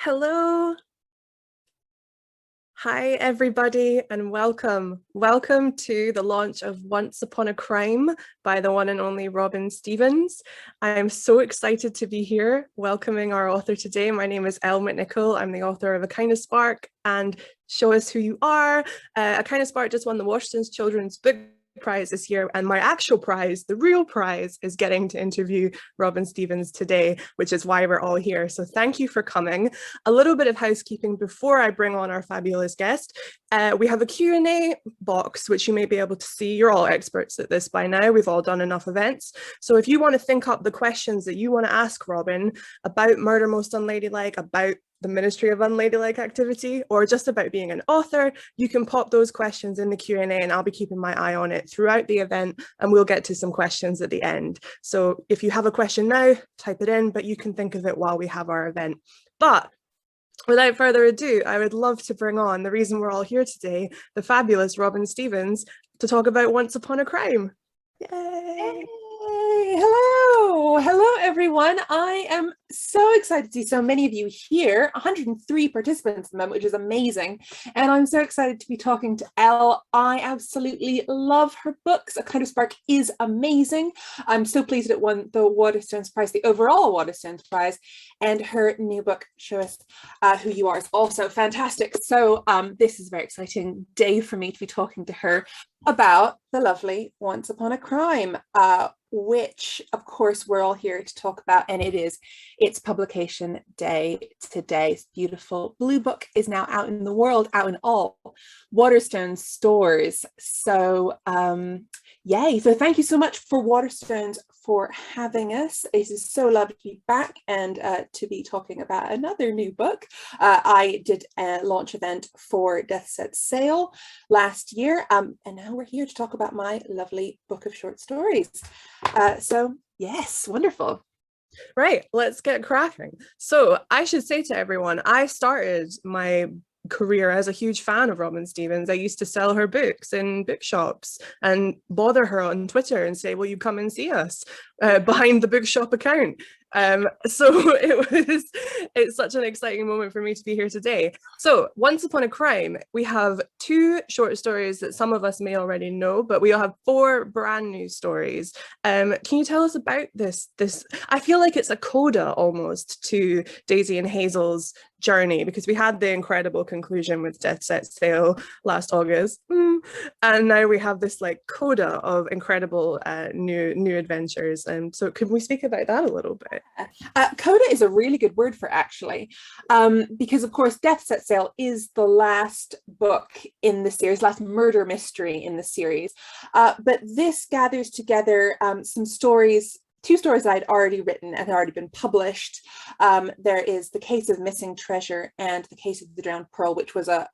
Hello. Hi, everybody, and welcome. Welcome to the launch of Once Upon a Crime by the one and only Robin Stevens. I'm so excited to be here welcoming our author today. My name is Elle McNicoll. I'm the author of A Kind of Spark and Show Us Who You Are. A Kind of Spark just won the Waterstones Children's Book Prize this year, and my actual prize, the real prize, is getting to interview Robin Stevens today, which is why we're all here. So thank you for coming. A little bit of housekeeping before I bring on our fabulous guest. We have a Q&A box, which you may be able to see. You're all experts at this by now. We've all done enough events. So if you want to think up the questions that you want to ask Robin about Murder Most Unladylike, about the Ministry of Unladylike Activity, or just about being an author, you can pop those questions in the Q&A and I'll be keeping my eye on it throughout the event, and we'll get to some questions at the end. So if you have a question now, type it in, but you can think of it while we have our event. But without further ado, I would love to bring on the reason we're all here today, the fabulous Robin Stevens, to talk about Once Upon a Crime. Yay! Hey, hello everyone. I am so excited to see so many of you here, 103 participants at the moment, which is amazing. And I'm so excited to be talking to Elle. I absolutely love her books. A Kind of Spark is amazing. I'm so pleased it won the Waterstones Prize, the overall Waterstones Prize, and her new book, Show Us Who You Are, is also fantastic. So this is a very exciting day for me to be talking to her about the lovely Once Upon a Crime, which of course we're all here to talk about, and it's publication day today. This beautiful blue book is now out in the world, out in all Waterstones stores. So yay. So thank you so much for Waterstones for having us. It is so lovely to be back and to be talking about another new book. I did a launch event for Death Set Sale last year, and now we're here to talk about my lovely book of short stories. So yes, wonderful. Right, let's get cracking. So I should say to everyone, I started my career as a huge fan of Robin Stevens. I used to sell her books in bookshops and bother her on Twitter and say, will you come and see us behind the bookshop account? So it's such an exciting moment for me to be here today. So Once Upon a Crime, we have two short stories that some of us may already know, but we have four brand new stories. Can you tell us about this? I feel like it's a coda almost to Daisy and Hazel's journey, because we had the incredible conclusion with Death Set Sail last August, and now we have this like coda of incredible new adventures. And so can we speak about that a little bit? Coda is a really good word for actually, because of course Death Set Sail is the last book in the series, last murder mystery in the series, but this gathers together some stories, two stories I'd already written and had already been published. There is The Case of Missing Treasure and The Case of the Drowned Pearl, which was a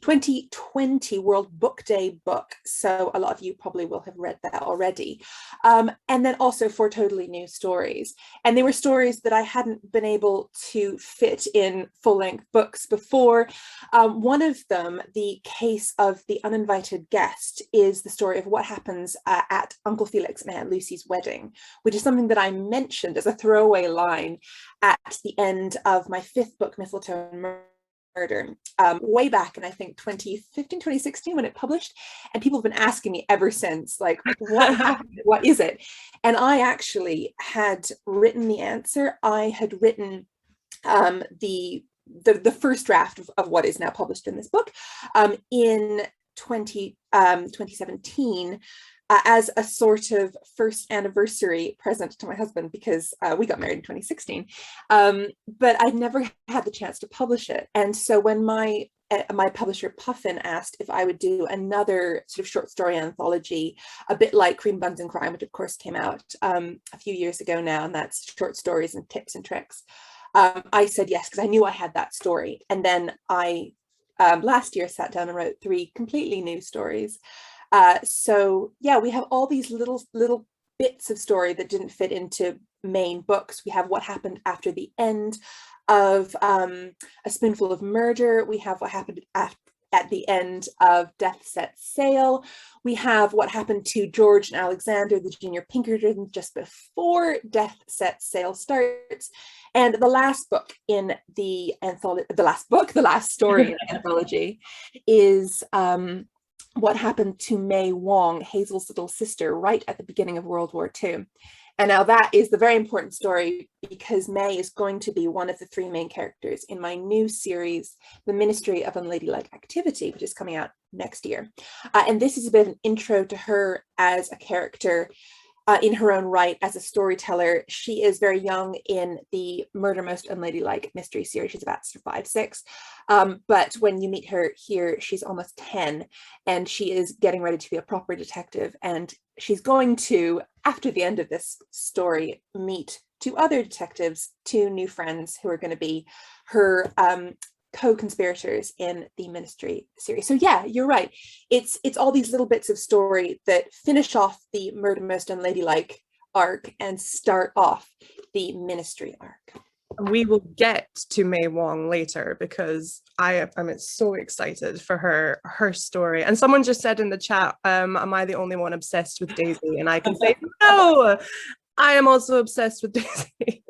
2020 World Book Day book. So a lot of you probably will have read that already. And then also four totally new stories. And they were stories that I hadn't been able to fit in full-length books before. One of them, The Case of the Uninvited Guest, is the story of what happens at Uncle Felix and Aunt Lucy's wedding, which is something that I mentioned as a throwaway line at the end of my fifth book, Mistletoe and Murder, way back in I think 2015, 2016 when it published, and people have been asking me ever since, like, what happened? What is it? And I actually had written the answer. I had written the first draft of what is now published in this book in 2017. As a sort of first anniversary present to my husband, because we got married in 2016, but I'd never had the chance to publish it. And so when my publisher Puffin asked if I would do another sort of short story anthology, a bit like Cream Buns and Crime, which of course came out a few years ago now, and that's short stories and tips and tricks, I said yes, because I knew I had that story. And then I last year sat down and wrote three completely new stories. So yeah, we have all these little bits of story that didn't fit into main books. We have what happened after the end of A Spoonful of Murder. We have what happened at the end of Death Sets Sail. We have what happened to George and Alexander, the junior Pinkertons, just before Death Sets Sail starts. And the last book in the anthology, the last story in the anthology is what happened to May Wong, Hazel's little sister, right at the beginning of World War II. And now that is the very important story, because May is going to be one of the three main characters in my new series, The Ministry of Unladylike Activity, which is coming out next year. And this is a bit of an intro to her as a character in her own right, as a storyteller. She is very young in the Murder Most Unladylike mystery series. She's about 5, 6. But when you meet her here, she's almost 10, and she is getting ready to be a proper detective. And she's going to, after the end of this story, meet 2 other detectives, 2 new friends who are going to be her co-conspirators in the Ministry series. So yeah, you're right. It's all these little bits of story that finish off the Murder Most Unladylike arc and start off the Ministry arc. We will get to May Wong later, because I'm so excited for her story. And someone just said in the chat, am I the only one obsessed with Daisy? And I can say, no, I am also obsessed with Daisy.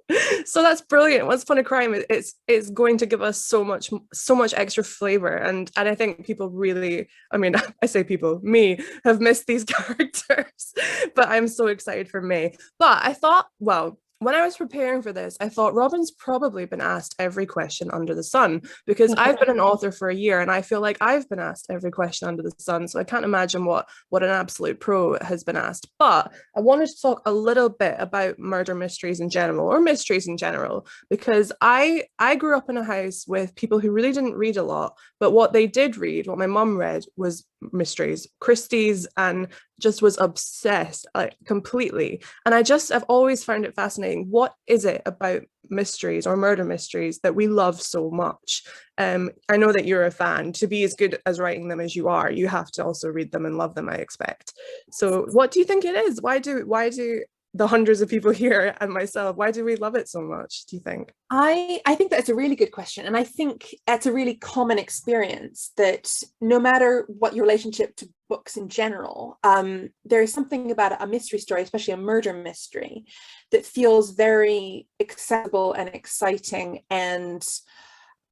So that's brilliant. Once Upon a Crime, it's going to give us so much extra flavor, and I think people really, I mean, I say people, me, have missed these characters, but I'm so excited for May. But I thought, well, when I was preparing for this, I thought Robin's probably been asked every question under the sun, because I've been an author for a year and I feel like I've been asked every question under the sun. So I can't imagine what an absolute pro has been asked. But I wanted to talk a little bit about murder mysteries in general, or mysteries in general, because I grew up in a house with people who really didn't read a lot, but what they did read, what my mum read, was mysteries, Christie's, and just was obsessed, like, completely. And I've always found it fascinating. What is it about mysteries or murder mysteries that we love so much? I know that you're a fan. To be as good as writing them as you are, you have to also read them and love them, I expect. So what do you think it is? Why do the hundreds of people here and myself, why do we love it so much, do you think? I think that's a really good question. And I think that's a really common experience, that no matter what your relationship to books in general, there is something about a mystery story, especially a murder mystery, that feels very accessible and exciting, and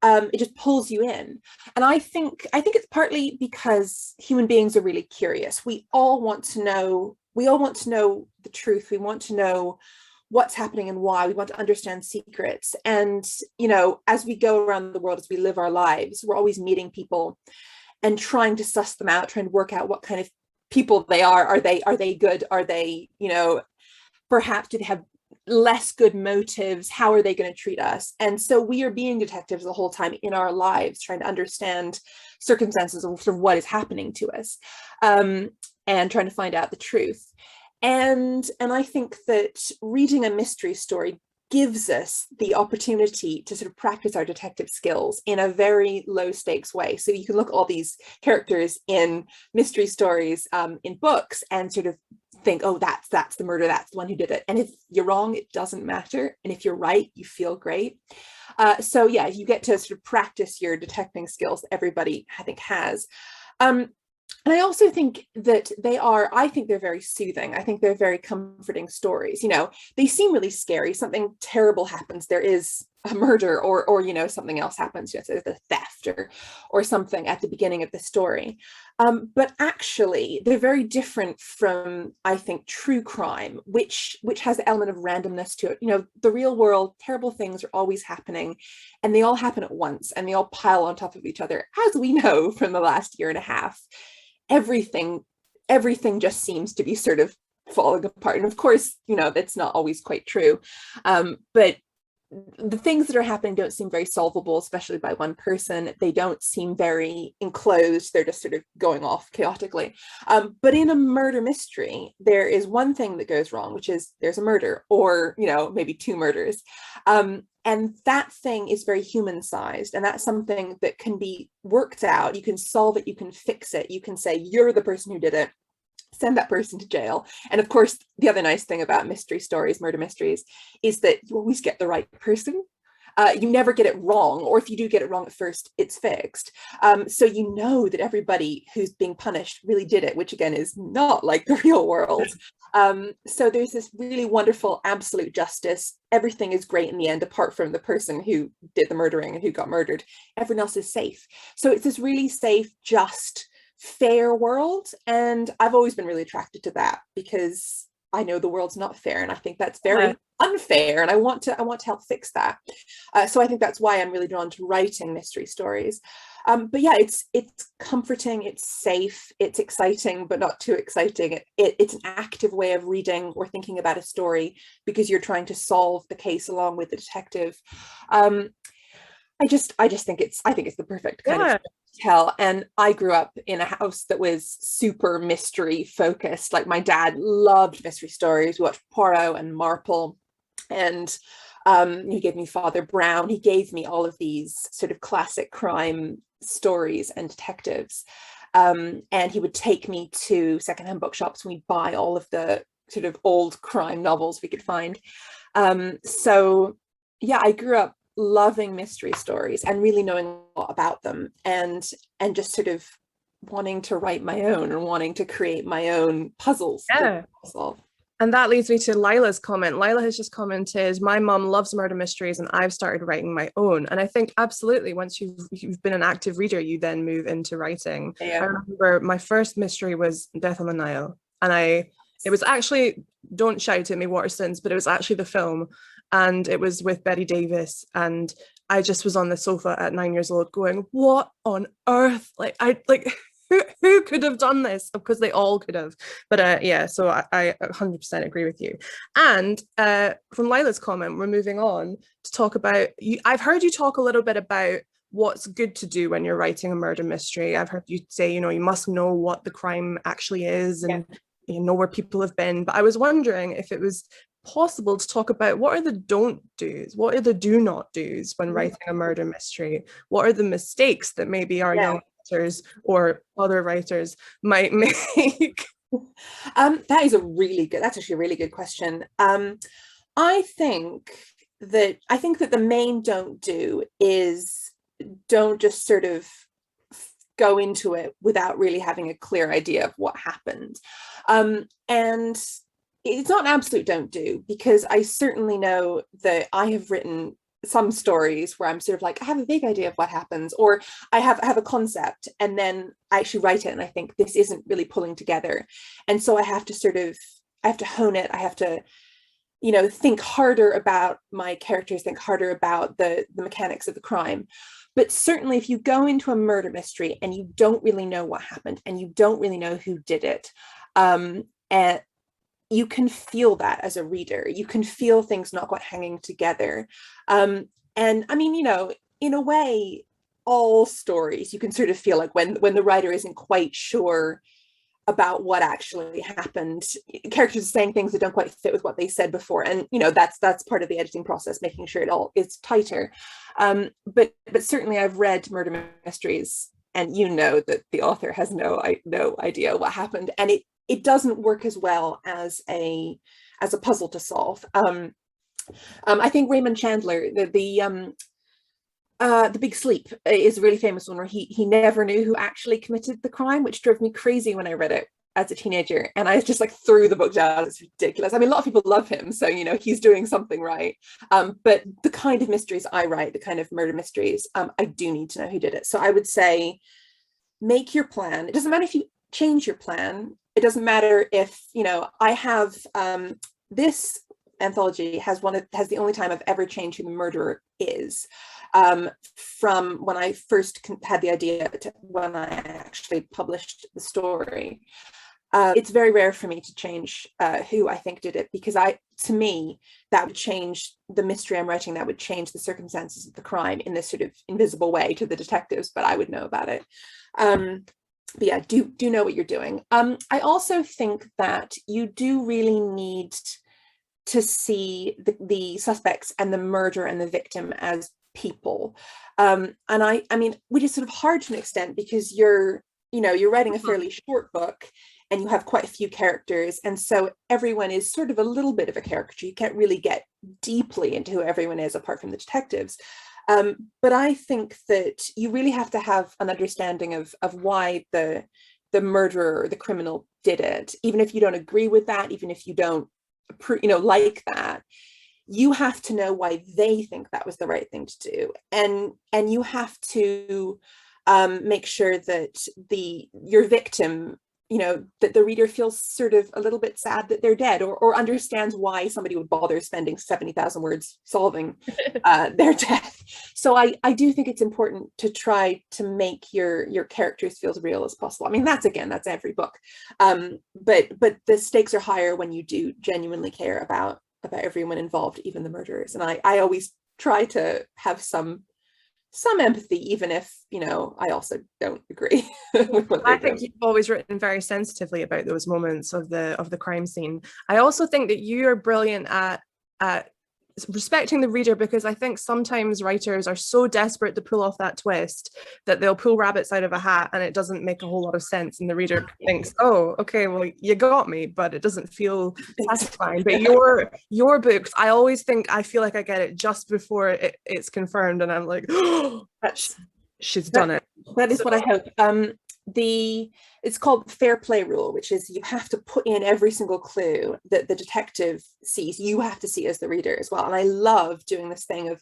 it just pulls you in. And I think it's partly because human beings are really curious. We all want to know the truth. We want to know what's happening and why. We want to understand secrets. And, as we go around the world, as we live our lives, we're always meeting people and trying to suss them out, trying to work out what kind of people they are. Are they good? Are they, perhaps do they have less good motives? How are they going to treat us? And so we are being detectives the whole time in our lives, trying to understand circumstances of sort of what is happening to us, and trying to find out the truth. And I think that reading a mystery story gives us the opportunity to sort of practice our detective skills in a very low stakes way. So you can look at all these characters in mystery stories in books and sort of think, oh, that's the murder, that's the one who did it. And if you're wrong, it doesn't matter. And if you're right, you feel great. So yeah, you get to sort of practice your detecting skills that everybody, I think, has. And I also think that they're very soothing. I think they're very comforting stories. They seem really scary. Something terrible happens. There is a murder, or something else happens. There's a theft or something at the beginning of the story. But actually, they're very different from, I think, true crime, which has the element of randomness to it. The real world, terrible things are always happening, and they all happen at once, and they all pile on top of each other. As we know from the last year and a half, everything just seems to be sort of falling apart. And of course, that's not always quite true. But the things that are happening don't seem very solvable, especially by one person. They don't seem very enclosed. They're just sort of going off chaotically. But in a murder mystery, there is one thing that goes wrong, which is there's a murder, or, maybe 2 murders. And that thing is very human-sized, and that's something that can be worked out. You can solve it, you can fix it. You can say, you're the person who did it, send that person to jail. And of course, the other nice thing about mystery stories, murder mysteries, is that you always get the right person. You never get it wrong, or if you do get it wrong at first, it's fixed. So you know that everybody who's being punished really did it, which again is not like the real world. So there's this really wonderful absolute justice. Everything is great in the end, apart from the person who did the murdering and who got murdered. Everyone else is safe. So it's this really safe, just, fair world. And I've always been really attracted to that because I know the world's not fair, and I think that's very unfair, and I want to help fix that. So I think that's why I'm really drawn to writing mystery stories. But yeah, it's comforting, it's safe, it's exciting, but not too exciting. It's an active way of reading or thinking about a story because you're trying to solve the case along with the detective. I just think it's the perfect kind of tell. And I grew up in a house that was super mystery focused. Like my dad loved mystery stories. We watched Poirot and Marple, and he gave me Father Brown. He gave me all of these sort of classic crime stories and detectives. And he would take me to secondhand bookshops and we'd buy all of the sort of old crime novels we could find. So yeah, I grew up loving mystery stories and really knowing a lot about them, and just sort of wanting to write my own and wanting to create my own puzzles to solve. And that leads me to Lila's comment. Lila has just commented, my mum loves murder mysteries and I've started writing my own. And I think absolutely, once you've been an active reader, you then move into writing. I remember my first mystery was Death on the Nile. And it was actually, don't shout at me, Waterstones, but it was actually the film. And it was with Betty Davis. And I just was on the sofa at 9 years old going, what on earth? Who could have done this? Because they all could have. But yeah, so I 100% agree with you. And from Lila's comment, we're moving on to talk about, I've heard you talk a little bit about what's good to do when you're writing a murder mystery. I've heard you say, you must know what the crime actually is and you know where people have been. But I was wondering if it was possible to talk about what are the don't do's, what are the do not do's when writing a murder mystery, what are the mistakes that maybe our young writers or other writers might make. That's actually a really good question. I think that the main don't do is don't just sort of go into it without really having a clear idea of what happened. And it's not an absolute don't do, because I certainly know that I have written some stories where I'm sort of like, I have a vague idea of what happens, or I have a concept and then I actually write it and I think this isn't really pulling together. And so I have to hone it. I have to, think harder about my characters, think harder about the mechanics of the crime. But certainly if you go into a murder mystery and you don't really know what happened and you don't really know who did it, and you can feel that as a reader. You can feel things not quite hanging together. And I mean, in a way, all stories, you can sort of feel like when the writer isn't quite sure about what actually happened, characters are saying things that don't quite fit with what they said before. And, that's part of the editing process, making sure it all is tighter. But certainly I've read murder mysteries and that the author has no idea what happened. And it doesn't work as well as a puzzle to solve. I think Raymond Chandler, the Big Sleep is a really famous one where he never knew who actually committed the crime, which drove me crazy when I read it as a teenager. And I just threw the book down. It's ridiculous. I mean, a lot of people love him, so he's doing something right. But the kind of mysteries I write, the kind of murder mysteries, I do need to know who did it. So I would say, make your plan. It doesn't matter if you change your plan. It doesn't matter if, I have this anthology has the only time I've ever changed who the murderer is, from when I first had the idea to when I actually published the story. It's very rare for me to change who I think did it, because to me, that would change the mystery I'm writing. That would change the circumstances of the crime in this sort of invisible way to the detectives, but I would know about it. But yeah, do know what you're doing. I also think that you do really need to see the suspects and the murderer and the victim as people. And I mean, which is sort of hard to an extent because you're writing a fairly short book and you have quite a few characters, and so everyone is sort of a little bit of a caricature. You can't really get deeply into who everyone is apart from the detectives. But I think that you really have to have an understanding of why the murderer or the criminal did it, even if you don't agree with that, even if you don't like that. You have to know why they think that was the right thing to do, and you have to make sure that your victim, that the reader feels sort of a little bit sad that they're dead, or understands why somebody would bother spending 70,000 words solving their death. So I do think it's important to try to make your characters feel as real as possible. I mean, that's every book, but the stakes are higher when you do genuinely care about everyone involved, even the murderers. And I always try to have some empathy, even if I also don't agree with what I think you've always written very sensitively about those moments of the crime scene. I also think that you are brilliant at respecting the reader, because I think sometimes writers are so desperate to pull off that twist that they'll pull rabbits out of a hat and it doesn't make a whole lot of sense, and the reader thinks, oh, okay, well, you got me, but it doesn't feel satisfying. But your books, I feel like I get it just before it's confirmed, and I'm like, oh, she's done it. That is what I hope. It's called fair play rule, which is you have to put in every single clue that the detective sees. You have to see as the reader as well. And I love doing this thing of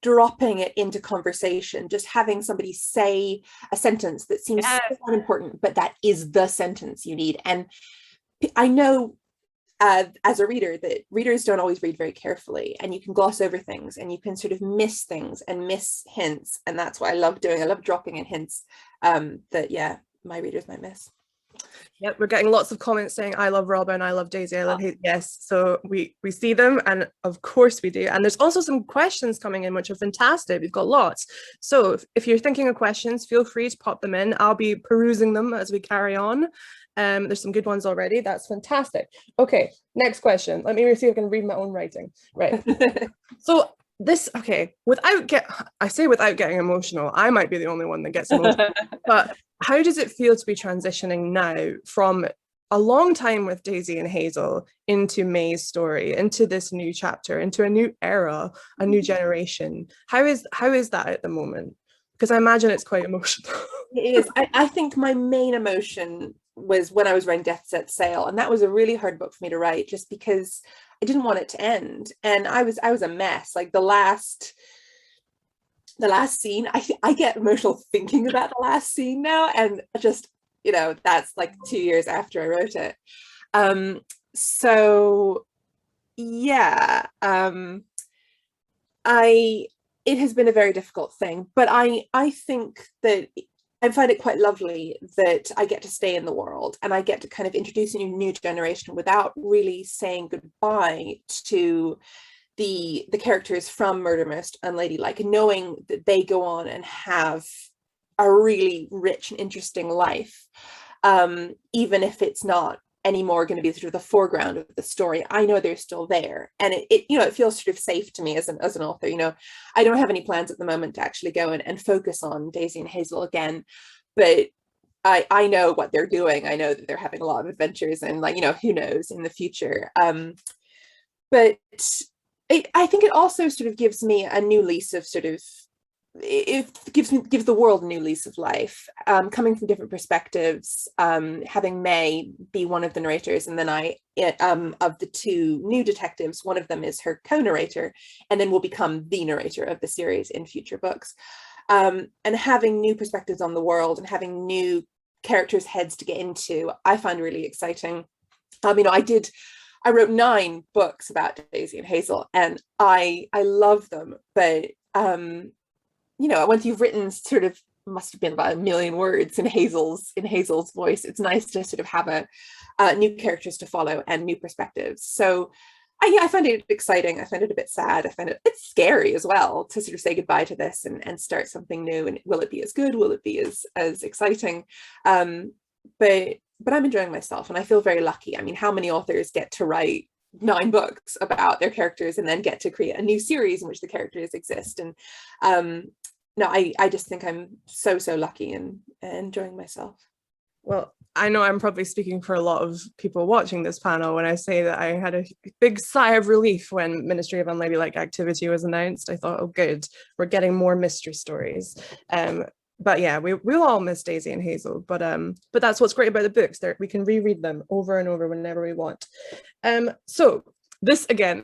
dropping it into conversation, just having somebody say a sentence that seems so unimportant, but that is the sentence you need. And I know as a reader that readers don't always read very carefully, and you can gloss over things and you can sort of miss things and miss hints. And that's what I love doing. I love dropping in hints that my readers might miss. Yep, we're getting lots of comments saying I love Robin, I love Daisy, I love Hayes. Yes, so we see them, and of course we do. And there's also some questions coming in which are fantastic. We've got lots. So if you're thinking of questions, feel free to pop them in. I'll be perusing them as we carry on. There's some good ones already. That's fantastic. Okay, next question. Let me see if I can read my own writing. Right. So without getting emotional, I might be the only one that gets emotional, but how does it feel to be transitioning now from a long time with Daisy and Hazel into May's story, into this new chapter, into a new era, a new generation? How is that at the moment? Because I imagine it's quite emotional. It is. I think my main emotion was when I was writing Death Set Sail, and that was a really hard book for me to write, just because I didn't want it to end, and I was a mess. Like the last scene, I get emotional thinking about the last scene now, and just that's like 2 years after I wrote it. So yeah, it has been a very difficult thing, but I think that I find it quite lovely that I get to stay in the world, and I get to kind of introduce a new generation without really saying goodbye to the characters from Murder Most Unladylike, and knowing that they go on and have a really rich and interesting life, even if it's not anymore going to be sort of the foreground of the story. I know they're still there, and it feels sort of safe to me as an author. I don't have any plans at the moment to actually go and focus on Daisy and Hazel again, but I know what they're doing. I know that they're having a lot of adventures, and who knows in the future. But I think it also sort of gives me a new lease of it gives the world a new lease of life, coming from different perspectives, having May be one of the narrators, and then of the two new detectives, one of them is her co-narrator, and then will become the narrator of the series in future books, and having new perspectives on the world and having new characters' heads to get into, I find really exciting. I wrote 9 books about Daisy and Hazel, and I love them, but once you've written sort of, must have been about 1 million words in Hazel's voice, it's nice to sort of have new characters to follow and new perspectives. So I find it exciting. I find it a bit sad. I find it's scary as well to sort of say goodbye to this and start something new. And will it be as good? Will it be as exciting? But I'm enjoying myself, and I feel very lucky. I mean, how many authors get to write 9 books about their characters and then get to create a new series in which the characters exist? And no, I just think I'm so lucky and enjoying myself. Well, I know I'm probably speaking for a lot of people watching this panel when I say that I had a big sigh of relief when Ministry of Unladylike Activity was announced. I thought, oh, good, we're getting more mystery stories. But yeah, we'll all miss Daisy and Hazel. But that's what's great about the books. We can reread them over and over whenever we want. So this again,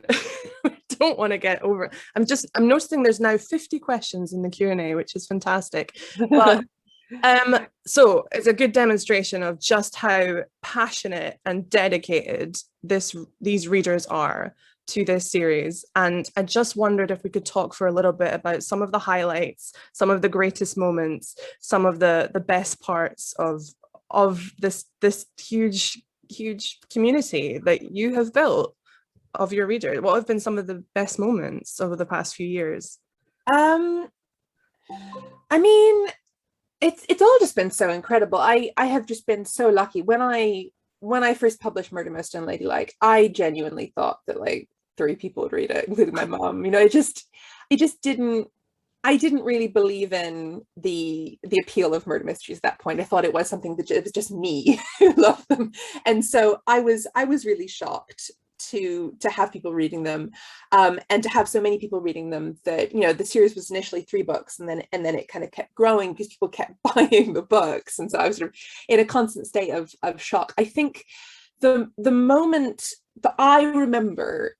I don't want to get over. I'm noticing there's now 50 questions in the Q&A, which is fantastic. But so it's a good demonstration of just how passionate and dedicated these readers are to this series. And I just wondered if we could talk for a little bit about some of the highlights, some of the greatest moments, some of the best parts of this huge community that you have built of your readers. What have been some of the best moments over the past few years? I mean, it's all just been so incredible. I have just been so lucky. When I first published Murder Most Unladylike, I genuinely thought that like 3 people would read it, including my mom. You know, I didn't really believe in the appeal of murder mysteries at that point. I thought it was something that it was just me who loved them, and so I was really shocked to have people reading them, and to have so many people reading them. That, you know, the series was initially 3 books, and then it kind of kept growing because people kept buying the books, and so I was sort of in a constant state of shock. I think the moment that I remember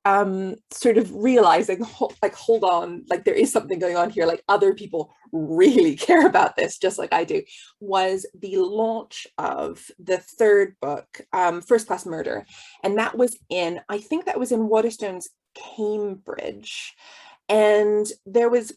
sort of realizing, like, hold on, like there is something going on here, like other people really care about this just like I do, was the launch of the 3rd book, First Class Murder. And that was I think that was in Waterstones, Cambridge. And there was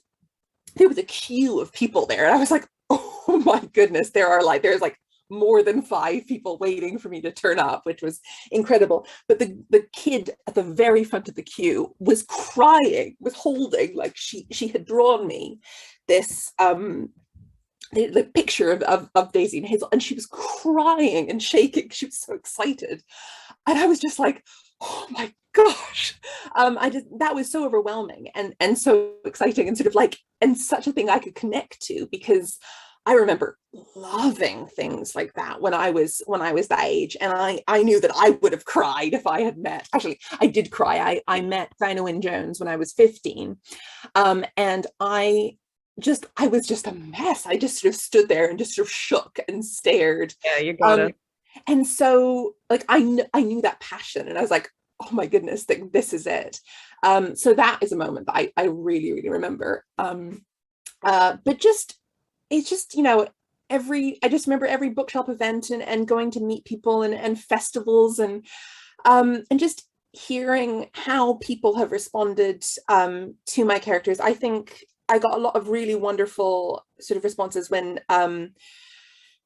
a queue of people there. And I was like, oh my goodness, there's like more than 5 people waiting for me to turn up, which was incredible. But the kid at the very front of the queue was crying, was holding, like she had drawn me this the picture of Daisy and Hazel, and she was crying and shaking. She was so excited, and I was just like, oh my gosh. That was so overwhelming and so exciting, and sort of like, and such a thing I could connect to, because I remember loving things like that when I was that age, and I knew that I would have cried if I had met. Actually, I did cry. I met Dinah Wynne Jones when I was 15, and I was just a mess. I just sort of stood there and just sort of shook and stared. Yeah, you got it. And so, like, I knew that passion, and I was like, oh my goodness, this is it. So that is a moment that I really, really remember. But it's just, you know, I just remember every bookshop event and going to meet people and festivals, and just hearing how people have responded to my characters. I think I got a lot of really wonderful sort of responses when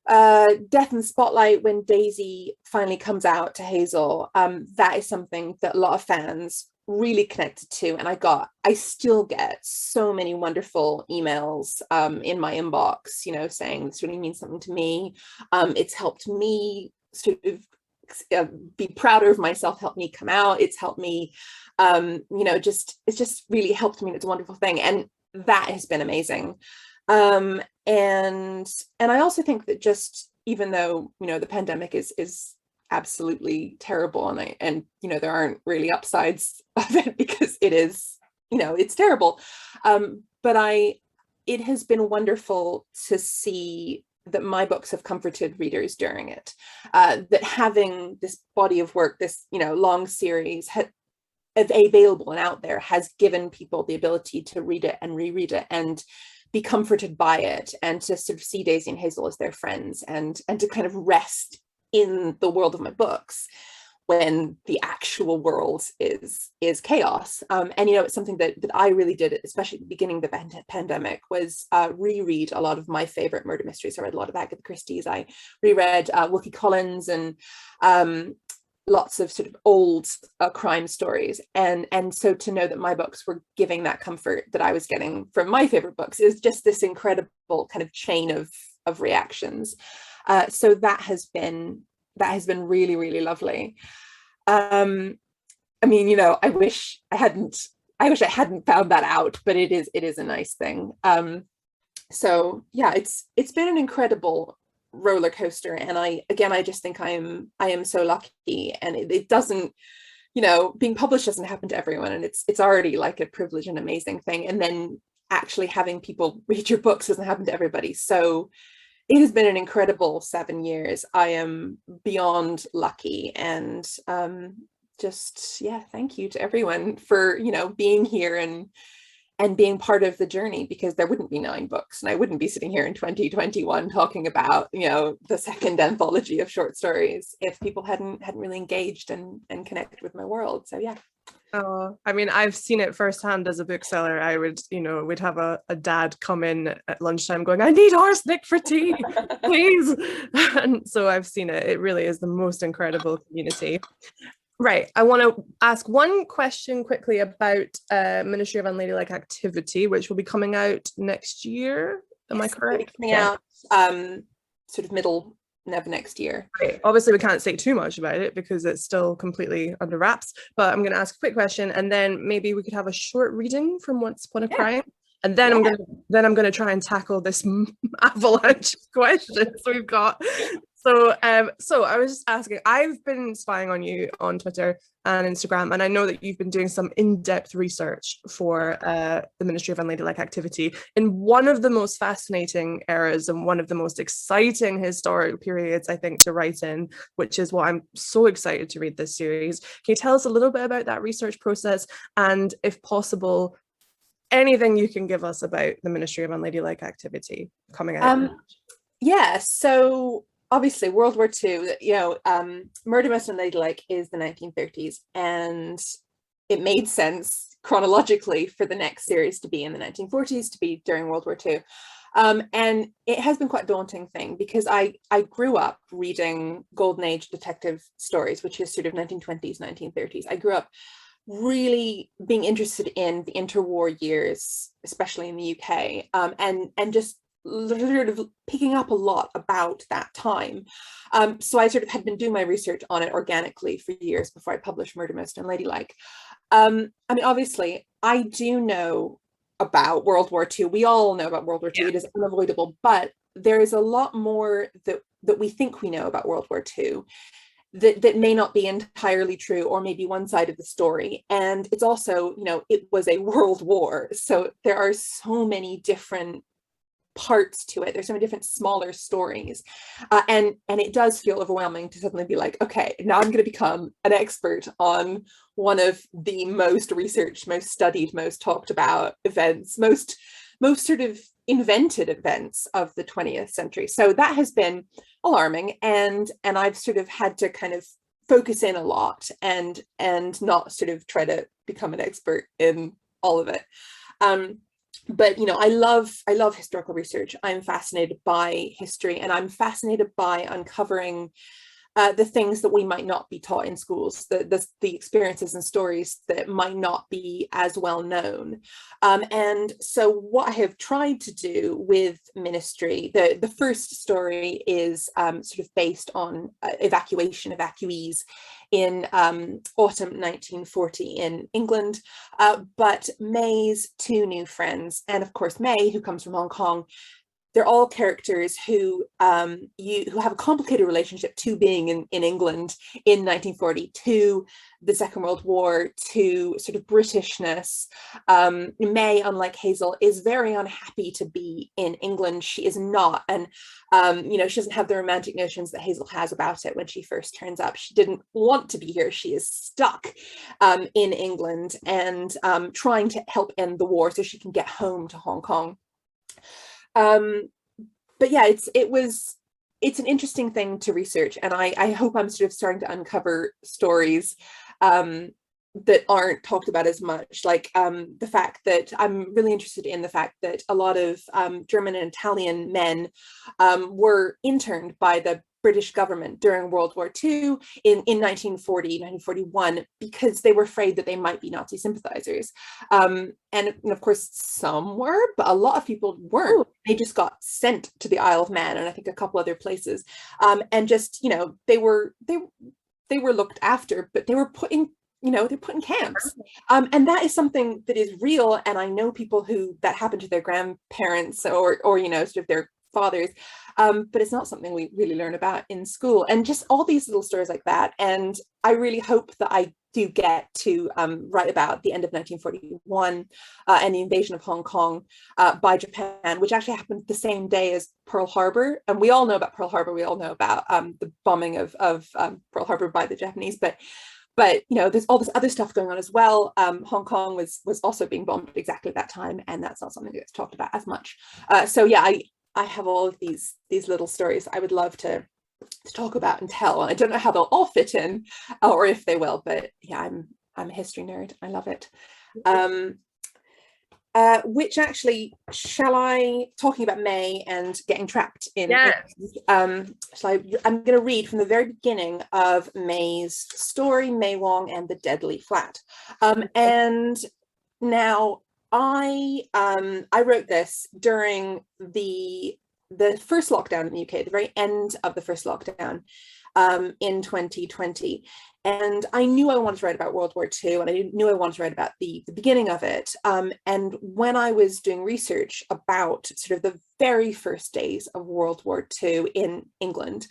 Death in Spotlight, when Daisy finally comes out to Hazel. That is something that a lot of fans really connected to, and I still get so many wonderful emails in my inbox, you know, saying this really means something to me. It's helped me sort of be prouder of myself, helped me come out. It's helped me, you know, it's just really helped me. It's a wonderful thing, and that has been amazing. And I also think that, just even though, you know, the pandemic is absolutely terrible, and you know, there aren't really upsides of it because it is, you know, it's terrible, but it has been wonderful to see that my books have comforted readers during it, that having this body of work, this, you know, long series available and out there, has given people the ability to read it and reread it and be comforted by it, and to sort of see Daisy and Hazel as their friends, and to kind of rest in the world of my books when the actual world is chaos. And you know, it's something that I really did, especially at the beginning of the pandemic, was reread a lot of my favorite murder mysteries. I read a lot of Agatha Christie's. I reread Wilkie Collins, and lots of sort of old crime stories, and so to know that my books were giving that comfort that I was getting from my favorite books is just this incredible kind of chain of reactions. So that has been really, really lovely. I mean, you know, I wish I hadn't found that out, but it is a nice thing. So yeah, it's been an incredible roller coaster. And I just think I am so lucky, and it doesn't, being published doesn't happen to everyone, and it's already like a privilege and amazing thing. And then actually having people read your books doesn't happen to everybody. So it has been an incredible 7 years. I am beyond lucky, and thank you to everyone for being here and being part of the journey, because there wouldn't be 9 books, and I wouldn't be sitting here in 2021 talking about the second anthology of short stories if people hadn't really engaged and connected with my world. So yeah. Oh, I mean, I've seen it firsthand as a bookseller. I would, we'd have a dad come in at lunchtime going, "I need arsenic for tea, please." And so I've seen it. It really is the most incredible community. Right. I want to ask one question quickly about Ministry of Unladylike Activity, which will be coming out next year. Am I correct? Coming out sort of middle of next year. Right. Obviously, we can't say too much about it because it's still completely under wraps, but I'm going to ask a quick question, and then maybe we could have a short reading from Once Upon a Crime. And then I'm going to try and tackle this avalanche of questions we've got. So I was just asking, I've been spying on you on Twitter and Instagram, and I know that you've been doing some in-depth research for the Ministry of Unladylike Activity in one of the most fascinating eras and one of the most exciting historic periods, I think, to write in, which is why I'm so excited to read this series. Can you tell us a little bit about that research process, and if possible, anything you can give us about the Ministry of Unladylike Activity coming out? So obviously World War II, Murder Most Unladylike is the 1930s, and it made sense chronologically for the next series to be in the 1940s, to be during World War II. And it has been quite a daunting thing, because I grew up reading Golden Age detective stories, which is sort of 1920s, 1930s. I grew up really being interested in the interwar years, especially in the UK, and just sort of picking up a lot about that time. So I sort of had been doing my research on it organically for years before I published Murder Most Unladylike. I mean, obviously, I do know about World War II. We all know about World War II. It is unavoidable, but there is a lot more that we think we know about World War II that may not be entirely true, or maybe one side of the story. And it's also, it was a world war. So there are so many different parts to it. There's so many different smaller stories. And it does feel overwhelming to suddenly be like, okay, now I'm going to become an expert on one of the most researched, most studied, most talked about events, most sort of invented events of the 20th century. So that has been alarming, and I've sort of had to kind of focus in a lot and not sort of try to become an expert in all of it. But I love historical research. I'm fascinated by history, and I'm fascinated by uncovering the things that we might not be taught in schools, the experiences and stories that might not be as well known. And so what I have tried to do with Ministry, the first story is sort of based on evacuees in autumn 1940 in England, but May's 2 new friends, and of course May, who comes from Hong Kong, they're all characters who have a complicated relationship to being in England in 1940, to the Second World War, to sort of Britishness. May, unlike Hazel, is very unhappy to be in England. She is not, and she doesn't have the romantic notions that Hazel has about it when she first turns up. She didn't want to be here. She is stuck in England and trying to help end the war so she can get home to Hong Kong. But yeah, it's an interesting thing to research, and I hope I'm sort of starting to uncover stories that aren't talked about as much, like the fact that I'm really interested in the fact that a lot of German and Italian men were interned by the British government during World War II in 1940, 1941, because they were afraid that they might be Nazi sympathizers. And of course, some were, but a lot of people weren't. They just got sent to the Isle of Man and I think a couple other places. And just, they were looked after, but they were put in they're put in camps. And that is something that is real. And I know people who that happened to their grandparents or sort of their fathers, but it's not something we really learn about in school. And just all these little stories like that. And I really hope that I do get to write about the end of 1941 and the invasion of Hong Kong by Japan, which actually happened the same day as Pearl Harbor. And we all know about Pearl Harbor. We all know about the bombing of Pearl Harbor by the Japanese. But you know, there's all this other stuff going on as well. Hong Kong was also being bombed exactly at that time, and that's not something that's talked about as much. So yeah, I have all of these little stories I would love to talk about and tell. And I don't know how they'll all fit in, or if they will, but yeah, I'm a history nerd. I love it. Which actually, shall I, talking about May and getting trapped in, yes. I'm going to read from the very beginning of May's story, May Wong and the Deadly Flat. And now I wrote this during the first lockdown in the UK, at the very end of the first lockdown in 2020. And I knew I wanted to write about World War II, and I knew I wanted to write about the beginning of it. And when I was doing research about sort of the very first days of World War II in England,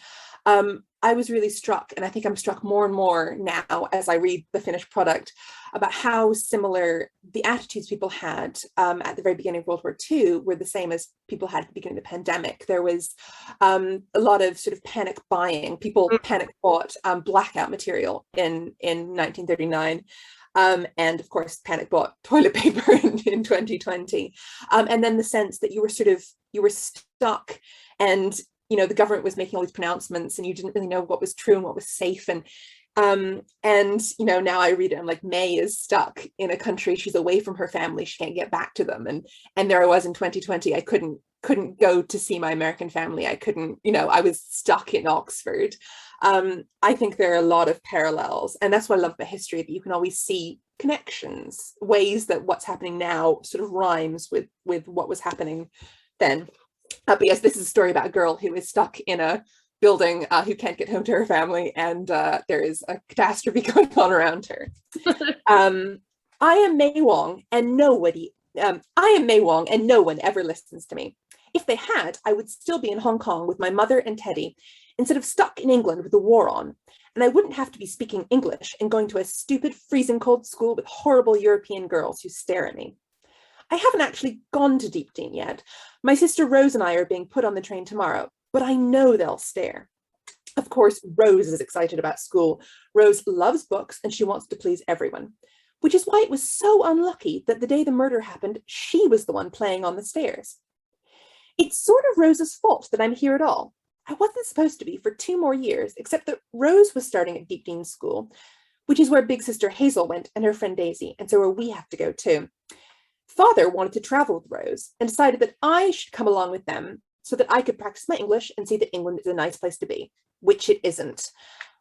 I was really struck, and I think I'm struck more and more now as I read the finished product, about how similar the attitudes people had at the very beginning of World War II were the same as people had at the beginning of the pandemic. There was a lot of sort of panic buying. People panic bought blackout material in 1939. And of course, panic bought toilet paper in 2020. And then the sense that you were stuck, and you know, the government was making all these pronouncements and you didn't really know what was true and what was safe. And you know, now I read it, I'm like, May is stuck in a country. She's away from her family. She can't get back to them. And there I was in 2020. I couldn't go to see my American family. I couldn't, you know, I was stuck in Oxford. I think there are a lot of parallels, and that's what I love about history, that you can always see connections, ways that what's happening now sort of rhymes with what was happening then. But yes, this is a story about a girl who is stuck in a building, who can't get home to her family, and there is a catastrophe going on around her. I am May Wong, and no one ever listens to me. If they had, I would still be in Hong Kong with my mother and Teddy, instead of stuck in England with the war on. And I wouldn't have to be speaking English and going to a stupid, freezing cold school with horrible European girls who stare at me. I haven't actually gone to Deepdene yet. My sister Rose and I are being put on the train tomorrow, but I know they'll stare. Of course, Rose is excited about school. Rose loves books and she wants to please everyone, which is why it was so unlucky that the day the murder happened, she was the one playing on the stairs. It's sort of Rose's fault that I'm here at all. I wasn't supposed to be for 2 more years, except that Rose was starting at Deepdene School, which is where big sister Hazel went and her friend Daisy, and so where we have to go too. Father wanted to travel with Rose and decided that I should come along with them so that I could practice my English and see that England is a nice place to be, which it isn't.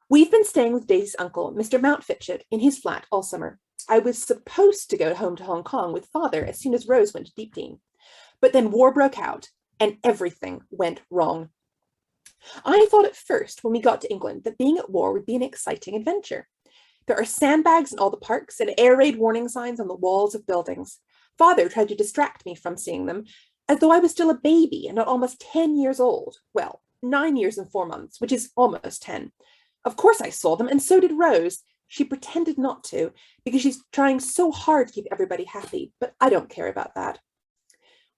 We've been staying with Daisy's uncle, Mr. Mountfitchet, in his flat all summer. I was supposed to go home to Hong Kong with Father as soon as Rose went to Deepdene. But then war broke out and everything went wrong. I thought at first when we got to England that being at war would be an exciting adventure. There are sandbags in all the parks and air raid warning signs on the walls of buildings. Father tried to distract me from seeing them, as though I was still a baby and not almost 10 years old. Well, 9 years and 4 months, which is almost 10. Of course I saw them, and so did Rose. She pretended not to, because she's trying so hard to keep everybody happy, but I don't care about that.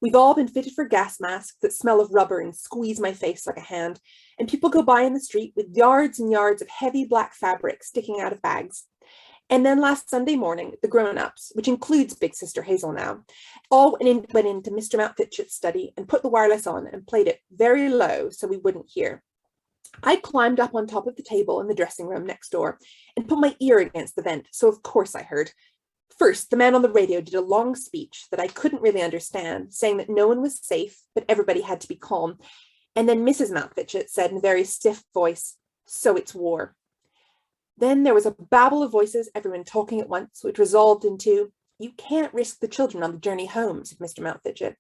We've all been fitted for gas masks that smell of rubber and squeeze my face like a hand, and people go by in the street with yards and yards of heavy black fabric sticking out of bags. And then last Sunday morning, the grown-ups, which includes big sister Hazel now, all went into Mr. Mountfitchet's study and put the wireless on and played it very low so we wouldn't hear. I climbed up on top of the table in the dressing room next door and put my ear against the vent, so of course I heard. First, the man on the radio did a long speech that I couldn't really understand, saying that no one was safe, but everybody had to be calm. And then Mrs. Mountfitchet said in a very stiff voice, "So it's war." Then there was a babble of voices, everyone talking at once, which resolved into, "You can't risk the children on the journey home," said Mr. Mountfitchet.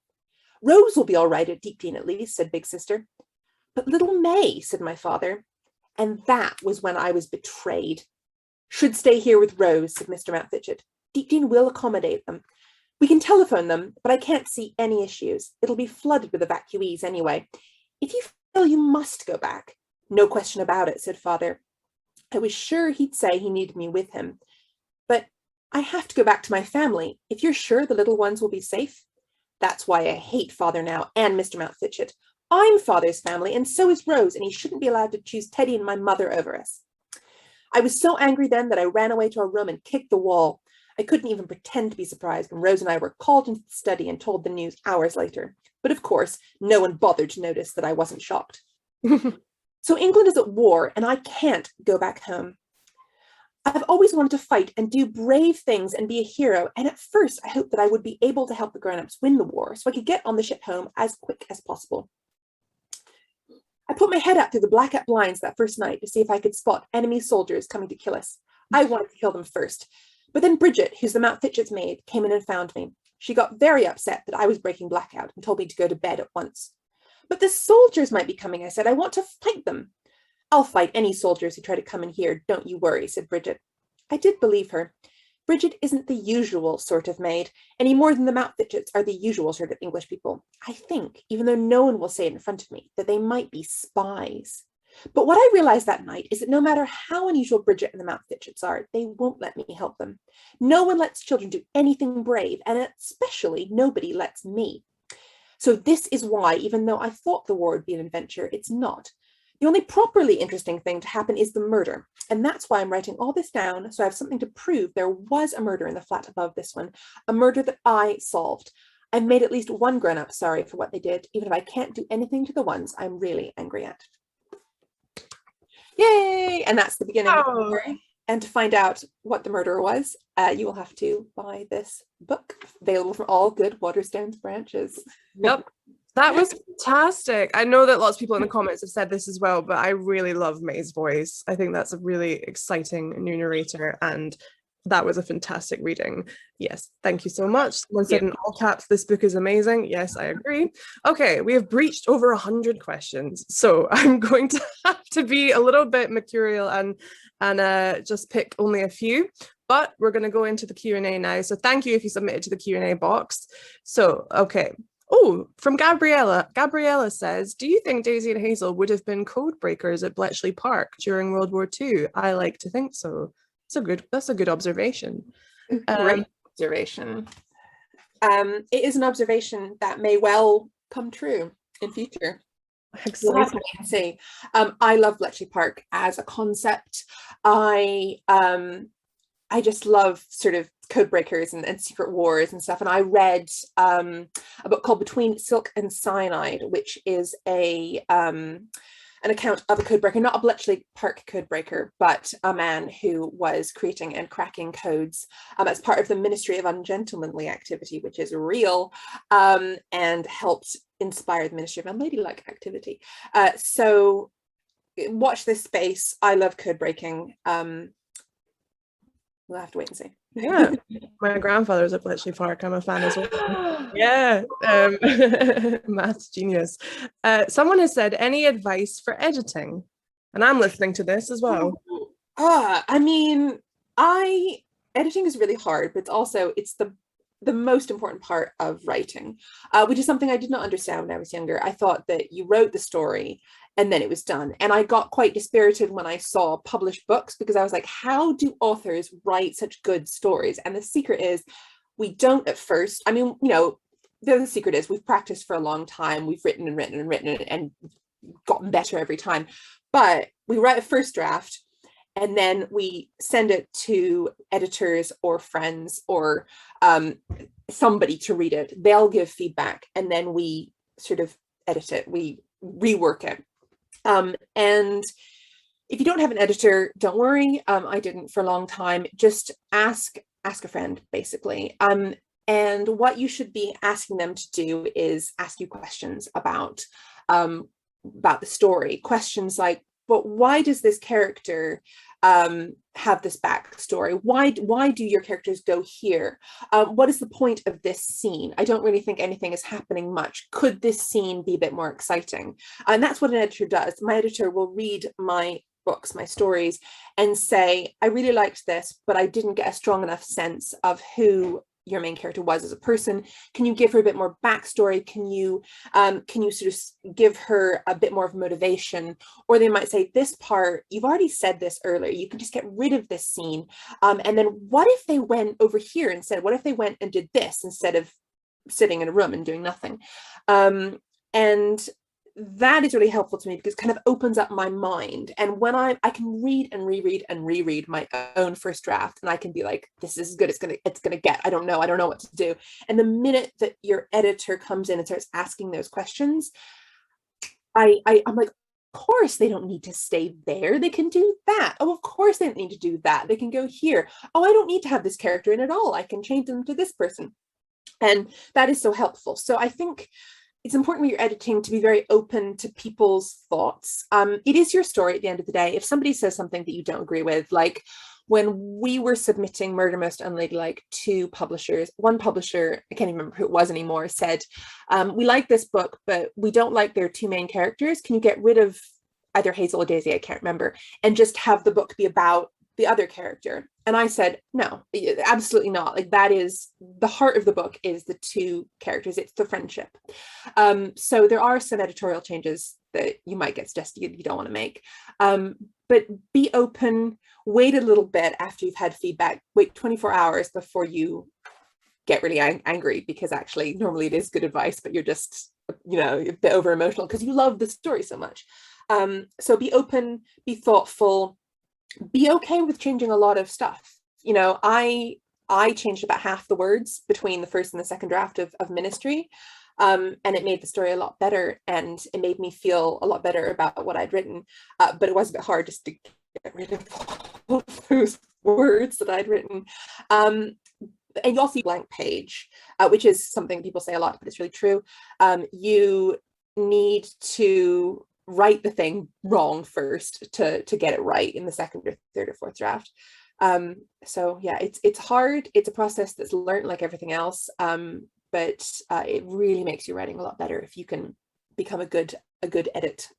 "Rose will be all right at Deepdene at least," said big sister. "But little May," said my father. And that was when I was betrayed. "Should stay here with Rose," said Mr. Mountfitchet. "Deepdene will accommodate them. We can telephone them, but I can't see any issues. It'll be flooded with evacuees anyway. If you feel you must go back, no question about it, said father. I was sure he'd say he needed me with him. But I have to go back to my family. If you're sure the little ones will be safe. That's why I hate father now and Mr. Mountfitchet. I'm father's family, and so is Rose, and he shouldn't be allowed to choose Teddy and my mother over us. I was so angry then that I ran away to our room and kicked the wall. I couldn't even pretend to be surprised when Rose and I were called into the study and told the news hours later. But of course, no one bothered to notice that I wasn't shocked. So England is at war, and I can't go back home. I've always wanted to fight and do brave things and be a hero, and at first I hoped that I would be able to help the grown-ups win the war so I could get on the ship home as quick as possible. I put my head out through the blackout blinds that first night to see if I could spot enemy soldiers coming to kill us. I wanted to kill them first, but then Bridget, who's the Mountfitchet's maid, came in and found me. She got very upset that I was breaking blackout and told me to go to bed at once. But the soldiers might be coming, I said. I want to fight them. I'll fight any soldiers who try to come in here, don't you worry, said Bridget. I did believe her. Bridget isn't the usual sort of maid, any more than the Mountfitchets are the usual sort of English people. I think, even though no one will say it in front of me, that they might be spies. But what I realized that night is that no matter how unusual Bridget and the Mountfitchets are, they won't let me help them. No one lets children do anything brave, and especially nobody lets me. So this is why, even though I thought the war would be an adventure, it's not. The only properly interesting thing to happen is the murder. And that's why I'm writing all this down, so I have something to prove there was a murder in the flat above this one, a murder that I solved. I've made at least one grown-up sorry for what they did, even if I can't do anything to the ones I'm really angry at. Yay! And that's the beginning of the story. And to find out what the murderer was, you will have to buy this book, available from all good Waterstones branches. Yep. That was fantastic. I know that lots of people in the comments have said this as well, but I really love May's voice. I think that's a really exciting new narrator, and that was a fantastic reading. Yes, thank you so much. Someone said in all caps, this book is amazing. Yes, I agree. Okay, we have breached over 100 questions, so I'm going to have to be a little bit mercurial and just pick only a few. But we're going to go into the Q&A now. So thank you if you submitted to the Q&A box. So, okay. Oh, from Gabriella. Gabriella says, do you think Daisy and Hazel would have been code breakers at Bletchley Park during World War II? I like to think so. That's a good observation. Great observation. It is an observation that may well come true in future. We'll have to wait and see. I love Bletchley Park as a concept. I just love sort of code breakers and secret wars and stuff. And I read a book called Between Silk and Cyanide, which is an account of a code breaker, not a Bletchley Park code breaker, but a man who was creating and cracking codes as part of the Ministry of Ungentlemanly Activity, which is real, and helped inspire the Ministry of Unladylike Activity. So watch this space. I love code breaking. We'll have to wait and see. Yeah, my grandfather's at Bletchley Park. I'm a fan as well. Yeah, maths genius. Someone has said, any advice for editing? And I'm listening to this as well. I mean, editing is really hard, but it's the most important part of writing, which is something I did not understand when I was younger. I thought that you wrote the story and then it was done. And I got quite dispirited when I saw published books, because I was like, how do authors write such good stories? And the secret is, we don't at first. I mean, you know, the secret is we've practiced for a long time. We've written and written and written and gotten better every time. But we write a first draft, and then we send it to editors or friends or somebody to read it. They'll give feedback, and then we sort of edit it. We rework it. And if you don't have an editor, don't worry. I didn't for a long time. Just ask a friend, basically. And what you should be asking them to do is ask you questions about the story. Questions like, but why does this character have this backstory? Why do your characters go here? What is the point of this scene? I don't really think anything is happening much. Could this scene be a bit more exciting? And that's what an editor does. My editor will read my books, my stories, and say, I really liked this, but I didn't get a strong enough sense of who your main character was as a person? Can you give her a bit more backstory? Can you sort of give her a bit more of motivation? Or they might say, this part, you've already said this earlier, you can just get rid of this scene. And then what if they went over here instead? What if they went and did this instead of sitting in a room and doing nothing? And that is really helpful to me because it kind of opens up my mind. And when I can read and reread my own first draft, and I can be like, this is as good as it's gonna get. I don't know what to do. And the minute that your editor comes in and starts asking those questions, I'm like, of course they don't need to stay there. They can do that. Oh, of course they don't need to do that. They can go here. Oh, I don't need to have this character in at all. I can change them to this person. And that is so helpful. So I think it's important when you're editing to be very open to people's thoughts. It is your story at the end of the day. If somebody says something that you don't agree with, like when we were submitting Murder Most Unladylike to publishers, one publisher, I can't even remember who it was anymore, said, we like this book, but we don't like their two main characters. Can you get rid of either Hazel or Daisy? I can't remember. And just have the book be about the other character. And I said, no, absolutely not. Like, that is the heart of the book, is the two characters. It's the friendship. So there are some editorial changes that you might get suggested you don't want to make. But be open, wait a little bit after you've had feedback, wait 24 hours before you get really angry, because actually normally it is good advice, but you're just, a bit over emotional because you love the story so much. So be open, be thoughtful, be okay with changing a lot of stuff. I changed about half the words between the first and the second draft of Ministry, and it made the story a lot better, and it made me feel a lot better about what I'd written, but it was a bit hard just to get rid of all those words that I'd written. And you also see blank page, which is something people say a lot, but it's really true. You need to write the thing wrong first to get it right in the second or third or fourth draft. So yeah, it's hard. It's a process that's learned like everything else, but it really makes your writing a lot better if you can become a good edit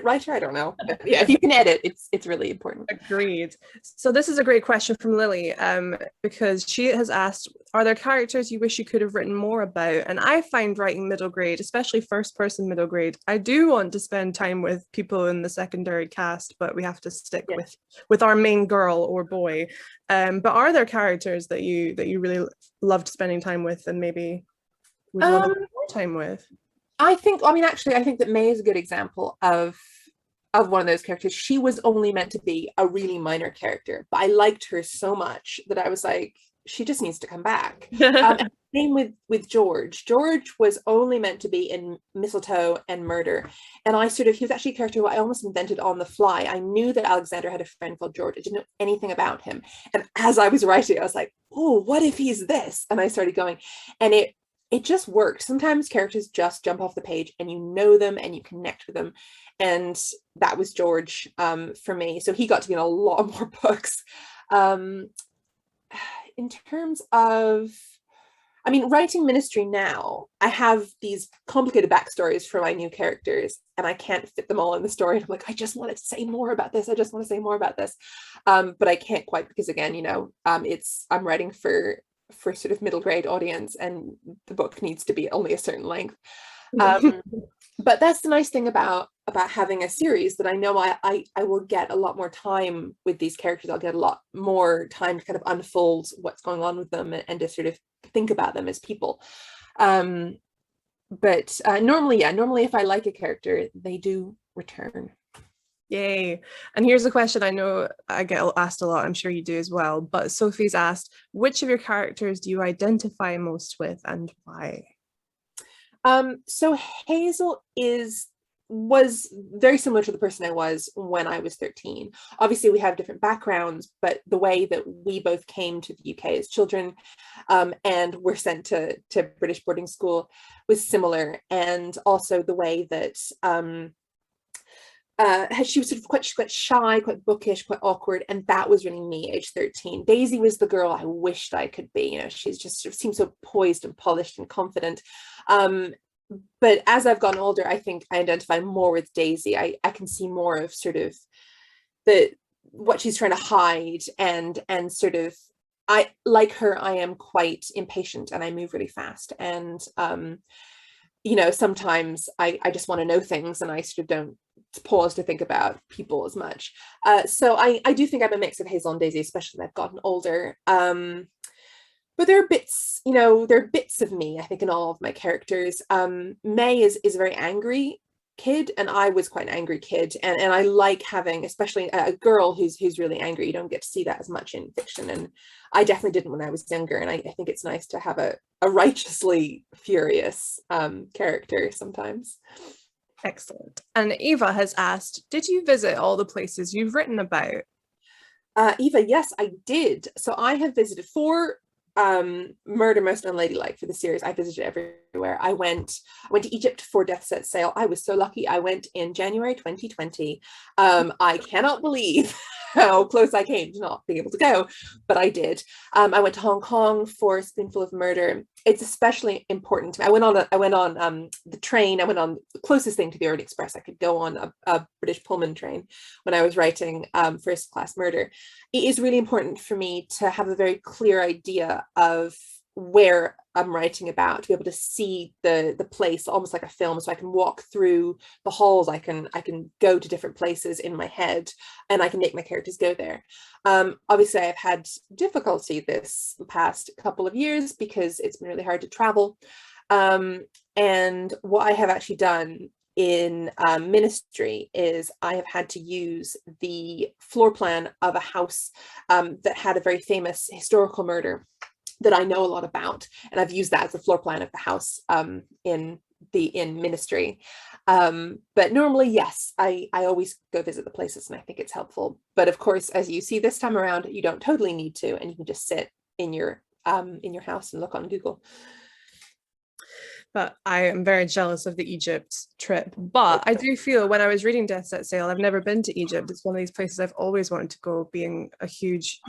writer. I don't know, but yeah, if you can edit, it's really important. Agreed. So this is a great question from Lily, because she has asked, are there characters you wish you could have written more about? And I find writing middle grade, especially first person middle grade, I do want to spend time with people in the secondary cast, but we have to stick with our main girl or boy. But are there characters that you really loved spending time with and maybe would want to spend more time with? I think that May is a good example of one of those characters. She was only meant to be a really minor character, but I liked her so much that I was like, she just needs to come back. Same with George. George was only meant to be in Mistletoe and Murder, and he was actually a character who I almost invented on the fly. I knew that Alexander had a friend called George. I didn't know anything about him, and as I was writing, I was like, oh, what if he's this? And I started going, and it just works. Sometimes characters just jump off the page and you know them and you connect with them. And that was George for me. So he got to be in a lot more books. In terms of, writing Ministry now, I have these complicated backstories for my new characters and I can't fit them all in the story. And I'm like, I just want to say more about this. I just want to say more about this. But I can't quite, because again, I'm writing for sort of middle grade audience, and the book needs to be only a certain length. But that's the nice thing about having a series, that I know I will get a lot more time with these characters. I'll get a lot more time to kind of unfold what's going on with them and to sort of think about them as people. But normally if I like a character, they do return. Yay. And here's a question I know I get asked a lot, I'm sure you do as well, but Sophie's asked, which of your characters do you identify most with and why? So Hazel was very similar to the person I was when I was 13. Obviously we have different backgrounds, but the way that we both came to the UK as children and were sent to British boarding school was similar. And also the way that she was sort of quite shy, quite bookish, quite awkward, and that was really me, age 13. Daisy was the girl I wished I could be. She's just sort of seems so poised and polished and confident. But as I've gotten older, I think I identify more with Daisy. I can see more of sort of what she's trying to hide and sort of I, like her, I am quite impatient and I move really fast. And, sometimes I just want to know things and I sort of don't pause to think about people as much. So I do think I'm a mix of Hazel and Daisy, especially as I've gotten older. But there are bits, there are bits of me, I think, in all of my characters. May is a very angry kid, and I was quite an angry kid, and I like having, especially a girl who's really angry. You don't get to see that as much in fiction, and I definitely didn't when I was younger. And I think it's nice to have a righteously furious character sometimes. Excellent. And Eva has asked, did you visit all the places you've written about? Eva, yes, I did. So I have visited 4 Murder Most Unladylike for the series. I visited everywhere. I went to Egypt for Death Set Sail. I was so lucky. I went in January 2020. I cannot believe how close I came to not being able to go, but I did. I went to Hong Kong for Spoonful of Murder. It's especially important to me. I went on the train. I went on the closest thing to the Orient Express. I could go on a British Pullman train when I was writing First Class Murder. It is really important for me to have a very clear idea of where I'm writing about, to be able to see the place almost like a film, so I can walk through the halls. I can go to different places in my head, and I can make my characters go there. Obviously, I've had difficulty this past couple of years because it's been really hard to travel. And what I have actually done in Ministry is I have had to use the floor plan of a house that had a very famous historical murder that I know a lot about, and I've used that as the floor plan of the house in Ministry. But normally, yes, I always go visit the places, and I think it's helpful. But of course, as you see this time around, you don't totally need to, and you can just sit in your house and look on Google. But I am very jealous of the Egypt trip. But I do feel when I was reading Death Set Sail, I've never been to Egypt. It's one of these places I've always wanted to go, being a huge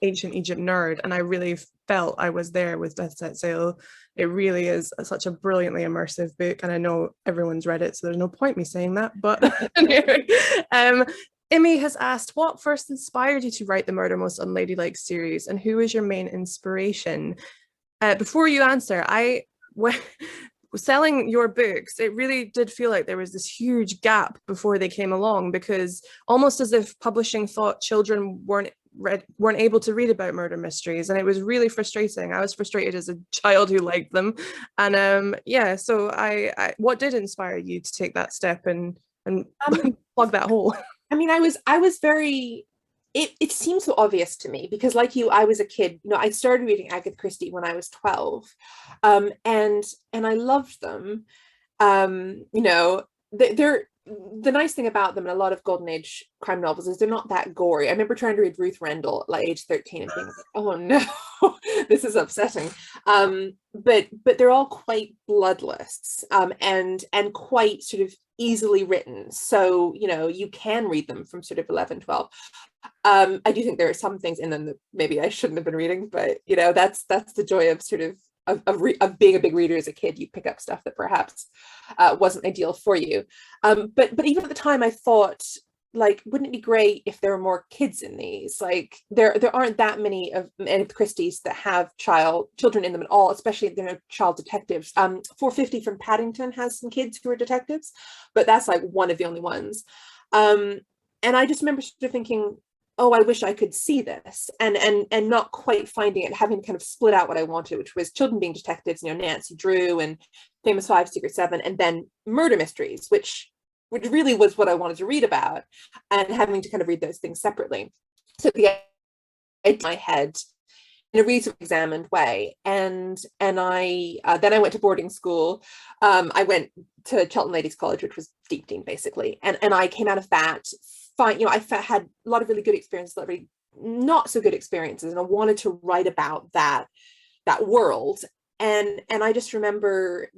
ancient Egypt nerd. And I really felt I was there with Death Set Sail. It really is such a brilliantly immersive book. And I know everyone's read it, so there's no point me saying that. But anyway, Imi has asked, what first inspired you to write the Murder Most Unladylike series, and who is your main inspiration? Before you answer, when selling your books, it really did feel like there was this huge gap before they came along, because almost as if publishing thought children weren't able to read about murder mysteries, and it was really frustrating. I was frustrated as a child who liked them, and yeah. So I what did inspire you to take that step and plug that hole? I mean, I was very. It seems so obvious to me because, like you, I was a kid. I started reading Agatha Christie when I was 12, and I loved them. They're the nice thing about them, and a lot of golden age crime novels, is they're not that gory. I remember trying to read Ruth Rendell at like age 13 and being like, oh no, this is upsetting. But they're all quite bloodless, and quite sort of easily written. So, you can read them from sort of 11, 12. I do think there are some things in them that maybe I shouldn't have been reading, but that's the joy of sort of being a big reader as a kid. You pick up stuff that perhaps wasn't ideal for you. But even at the time, I thought, like, wouldn't it be great if there were more kids in these? Like, there aren't that many of Christie's that have children in them at all, especially child detectives. 450 from Paddington has some kids who are detectives, but that's like one of the only ones. And I just remember sort of thinking, oh, I wish I could see this, and not quite finding it, having kind of split out what I wanted, which was children being detectives, Nancy Drew and Famous Five, Secret Seven, and then murder mysteries, which really was what I wanted to read about, and having to kind of read those things separately. So the in my head in a reasonably examined way, and I then I went to boarding school. I went to Cheltenham Ladies College, which was Deep Dean basically, and I came out of that. I had a lot of really good experiences, a lot of really not so good experiences, and I wanted to write about that world. And I just remember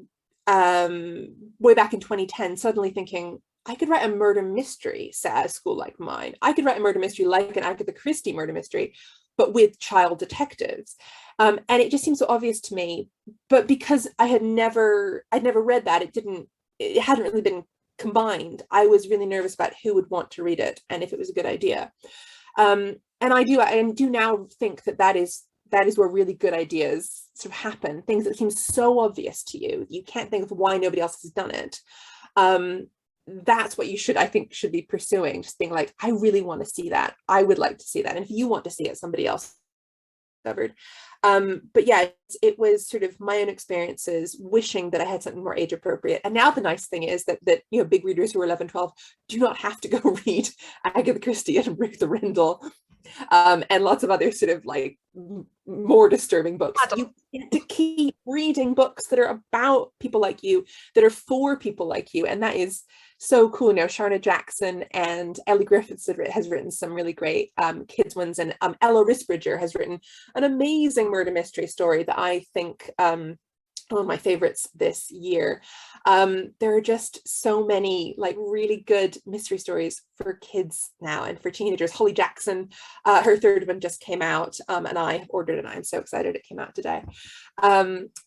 way back in 2010 suddenly thinking, I could write a murder mystery set at a school like mine. I could write a murder mystery like an Agatha Christie murder mystery, but with child detectives. And it just seemed so obvious to me. But because I'd never read that, it hadn't really been combined. I was really nervous about who would want to read it and if it was a good idea. And I do now think that is that is where really good ideas sort of happen. Things that seem so obvious to you, you can't think of why nobody else has done it. That's what you should, I think, should be pursuing. Just being like, I really want to see that. I would like to see that. And if you want to see it, somebody else discovered. But yeah, it was sort of my own experiences wishing that I had something more age appropriate. And now the nice thing is that you know, big readers who are 11, 12 do not have to go read Agatha Christie and Ruth Rendell and lots of other sort of like more disturbing books. You get to keep reading books that are about people like you, that are for people like you, and that is so cool. Now Sharna Jackson and Ellie Griffiths has written some really great kids ones, and Ella Risbridger has written an amazing murder mystery story that I think one of my favorites this year. There are just so many like really good mystery stories for kids now and for teenagers. Holly Jackson, her third one just came out, and I have ordered it, and I'm so excited it came out today.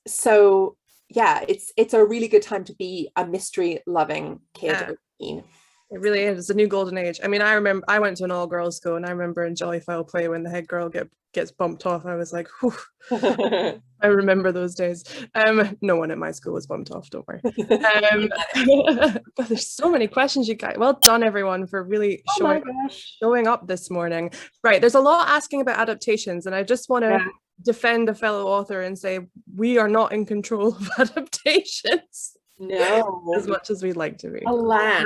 So yeah, it's a really good time to be a mystery loving kid or teen. It really is. It's a new golden age. I mean, I remember I went to an all-girls school, and I remember in Jolly Foul Play when the head girl gets bumped off, I was like, whew. I remember those days. No one at my school was bumped off, don't worry. But there's so many questions, you guys. Well done, everyone, for really showing up this morning. Right, there's a lot asking about adaptations, and I just want to defend a fellow author and say we are not in control of adaptations. No, as much as we'd like to be. Alas.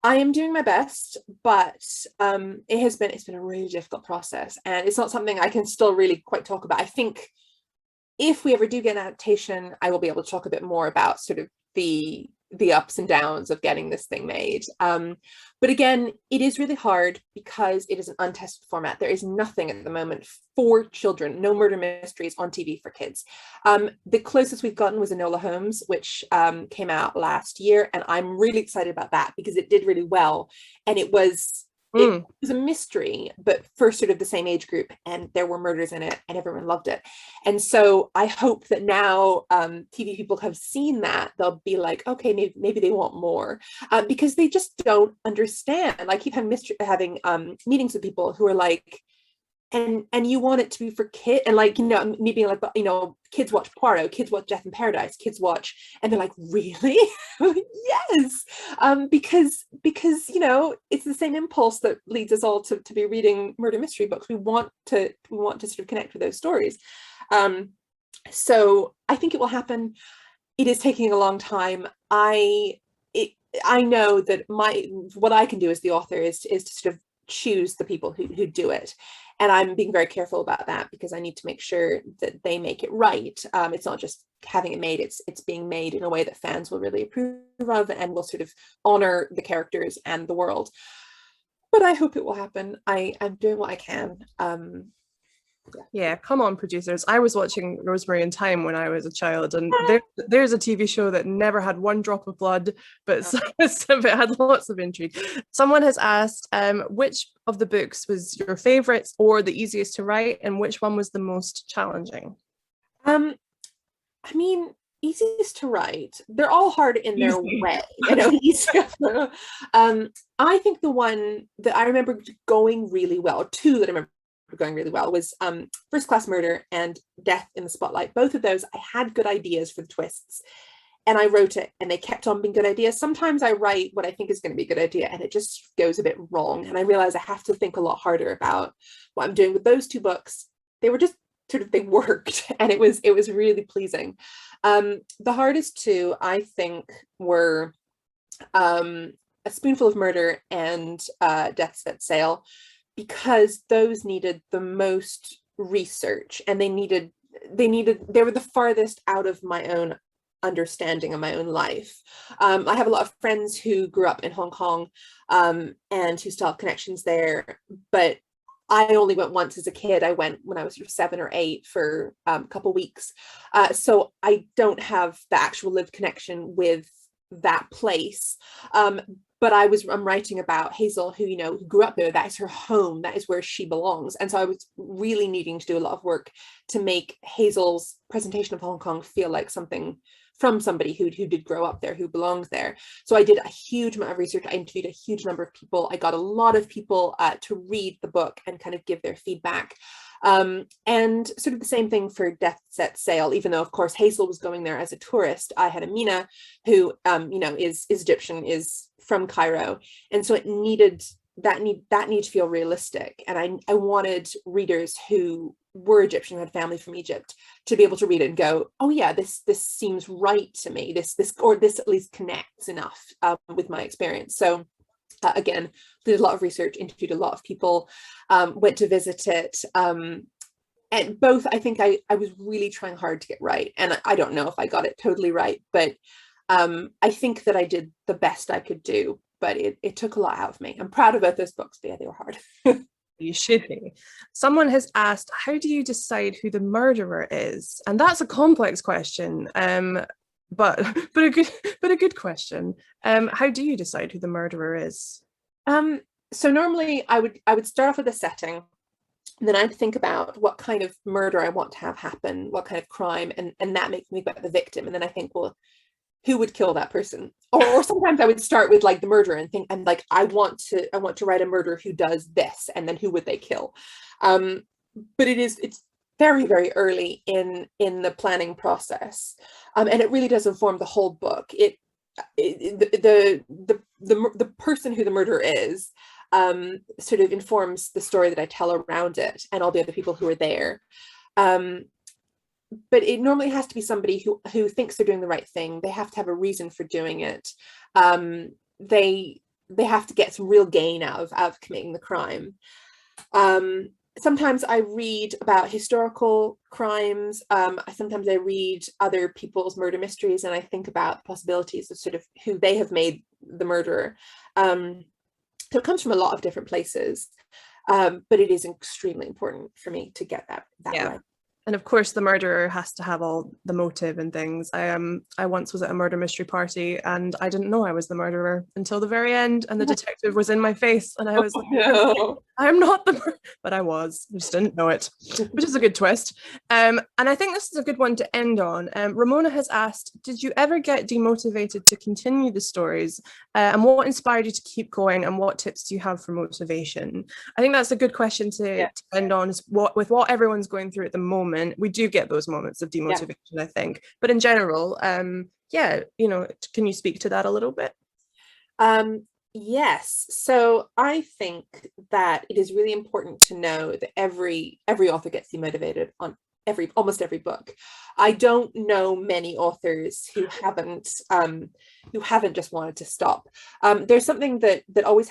I am doing my best, but it's been a really difficult process, and it's not something I can still really quite talk about. I think if we ever do get an adaptation, I will be able to talk a bit more about sort of the ups and downs of getting this thing made. But again, it is really hard because it is an untested format. There is nothing at the moment for children, no murder mysteries on TV for kids. The closest we've gotten was Enola Holmes, which came out last year, and I'm really excited about that because it did really well, and it was a mystery, but for sort of the same age group, and there were murders in it, and everyone loved it. And so I hope that now TV people have seen that, they'll be like, okay, maybe they want more, because they just don't understand. I keep having meetings with people who are like, and you want it to be for kids, and like, you know, me being like, you know, kids watch Poirot, kids watch Death in Paradise, kids watch, and they're like, really? Yes, because you know, it's the same impulse that leads us all to be reading murder mystery books. We want to sort of connect with those stories. So I think it will happen. It is taking a long time. I know that what I can do as the author is to sort of choose the people who do it, and I'm being very careful about that because I need to make sure that they make it right. It's not just having it made, it's being made in a way that fans will really approve of and will sort of honor the characters and the world. But I hope it will happen. I'm doing what I can. Yeah, come on, producers. I was watching Rosemary and Thyme when I was a child, and there's a TV show that never had one drop of blood, but it had lots of intrigue. Someone has asked, which of the books was your favorite or the easiest to write, and which one was the most challenging? I mean, easiest to write. They're all hard in their way, you know. I think the one that I remember going really well, two that I remember going really well, was First Class Murder and Death in the Spotlight. Both of those, I had good ideas for the twists, and I wrote it, and they kept on being good ideas. Sometimes I write what I think is going to be a good idea, and it just goes a bit wrong, and I realize I have to think a lot harder about what I'm doing. With those two books, they were just sort of, they worked, and it was really pleasing. The hardest two, I think, were A Spoonful of Murder and Death Set Sail, because those needed the most research, and they were the farthest out of my own understanding of my own life. I have a lot of friends who grew up in Hong Kong and who still have connections there, but I only went once as a kid. I went when I was 7 or 8 for a couple weeks. So I don't have the actual lived connection with that place. But I'm writing about Hazel, who, you know, who grew up there. That is her home. That is where she belongs. And so I was really needing to do a lot of work to make Hazel's presentation of Hong Kong feel like something from somebody who did grow up there, who belongs there. So I did a huge amount of research. I interviewed a huge number of people. I got a lot of people to read the book and kind of give their feedback. And sort of the same thing for Death Set Sail, even though, of course, Hazel was going there as a tourist. I had Amina, who, is Egyptian, is from Cairo. And so it needed that need to feel realistic. And I wanted readers who were Egyptian, who had family from Egypt, to be able to read it and go, oh yeah, this seems right to me. This at least connects enough with my experience. So again, did a lot of research, interviewed a lot of people, went to visit it. And both, I think I was really trying hard to get right. And I don't know if I got it totally right, but I think that I did the best I could do, but it took a lot out of me. I'm proud of both those books, but yeah, they were hard. You should be. Someone has asked, how do you decide who the murderer is? And that's a complex question, but a good question. How do you decide who the murderer is? So normally I would start off with a setting, and then I'd think about what kind of murder I want to have happen, what kind of crime, and that makes me think about the victim. And then I think, well, who would kill that person? Or sometimes I would start with like the murderer and think, and like, I want to write a murderer who does this, and then who would they kill? But it's very, very early in the planning process. And it really does inform the whole book. The person who the murderer is sort of informs the story that I tell around it and all the other people who are there. But it normally has to be somebody who thinks they're doing the right thing. They have to have a reason for doing it. They have to get some real gain out of committing the crime. Sometimes I read about historical crimes. Sometimes I read other people's murder mysteries, and I think about the possibilities of sort of who they have made the murderer. So it comes from a lot of different places, but it is extremely important for me to get that right. And of course, the murderer has to have all the motive and things. I once was at a murder mystery party, and I didn't know I was the murderer until the very end, and the detective was in my face, and I was like, no. I'm not the murderer, but I was. I just didn't know it, which is a good twist. And I think this is a good one to end on. Ramona has asked, did you ever get demotivated to continue the stories? And what inspired you to keep going, and what tips do you have for motivation? I think that's a good question to end on, is with what everyone's going through at the moment. We do get those moments of demotivation, I think. But in general, can you speak to that a little bit? Yes. So I think that it is really important to know that every author gets demotivated on almost every book. I don't know many authors who haven't just wanted to stop. There's something that always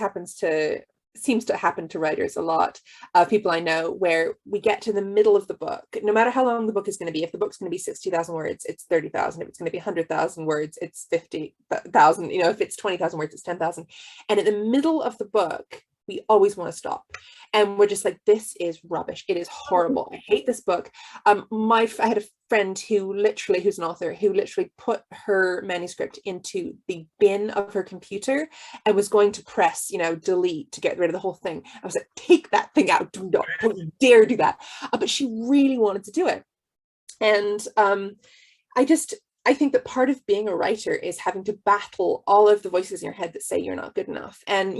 seems to happen to writers a lot, people I know, where we get to the middle of the book, no matter how long the book is going to be. If the book's going to be 60,000 words, it's 30,000. If it's going to be 100,000 words, it's 50,000. If it's 20,000 words, it's 10,000. And in the middle of the book, we always want to stop, and we're just like, this is rubbish. It is horrible. I hate this book. I had a friend who's an author, who literally put her manuscript into the bin of her computer and was going to press, delete to get rid of the whole thing. I was like, take that thing out. Don't dare do that. But she really wanted to do it. And I think that part of being a writer is having to battle all of the voices in your head that say you're not good enough. And,